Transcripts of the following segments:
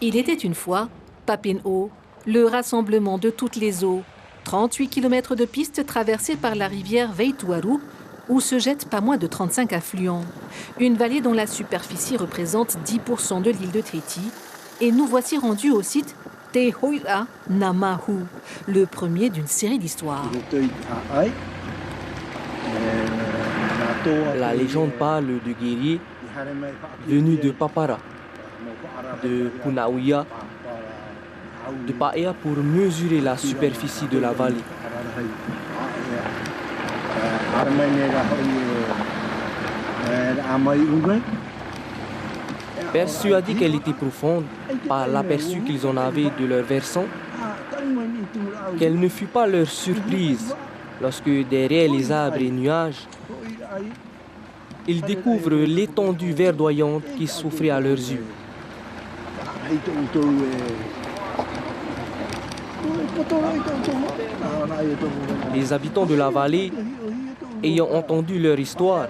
Il était une fois Papineau, le rassemblement de toutes les eaux. 38 km de pistes traversées par la rivière Veituaru, où se jettent pas moins de 35 affluents. Une vallée dont la superficie représente 10% de l'île de Tahiti. Et nous voici rendus au site Te Hoira na Mahu, le premier d'une série d'histoires. La légende parle de guerriers venus de Papara, de Punauia, de Paea pour mesurer la superficie de la vallée. Persuadés qu'elle était profonde par l'aperçu qu'ils en avaient de leur versant, quelle ne fut pas leur surprise lorsque derrière les arbres et nuages, ils découvrent l'étendue verdoyante qui s'offrait à leurs yeux. Les habitants de la vallée, ayant entendu leur histoire,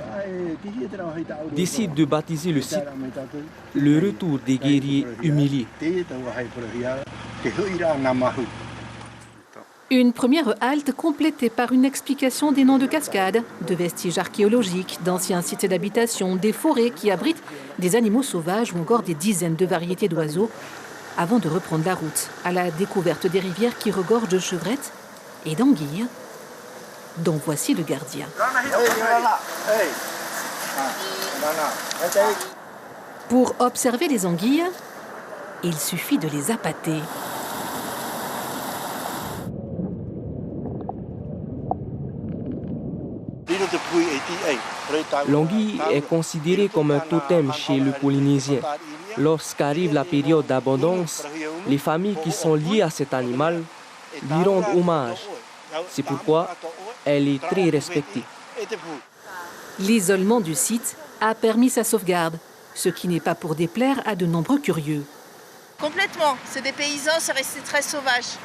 décident de baptiser le site « Le retour des guerriers humiliés ». Une première halte complétée par une explication des noms de cascades, de vestiges archéologiques, d'anciens sites d'habitation, des forêts qui abritent des animaux sauvages ou encore des dizaines de variétés d'oiseaux, avant de reprendre la route à la découverte des rivières qui regorgent de chevrettes et d'anguilles, dont voici le gardien. Pour observer les anguilles, il suffit de les appâter. L'anguille est considérée comme un totem chez le Polynésien. Lorsqu'arrive la période d'abondance, les familles qui sont liées à cet animal lui rendent hommage. C'est pourquoi elle est très respectée. L'isolement du site a permis sa sauvegarde, ce qui n'est pas pour déplaire à de nombreux curieux. Complètement, c'est des paysans, c'est resté très sauvage.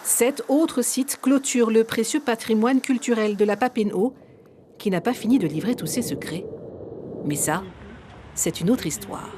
7 autres sites clôturent le précieux patrimoine culturel de la Papineau, qui n'a pas fini de livrer tous ses secrets. Mais ça, c'est une autre histoire.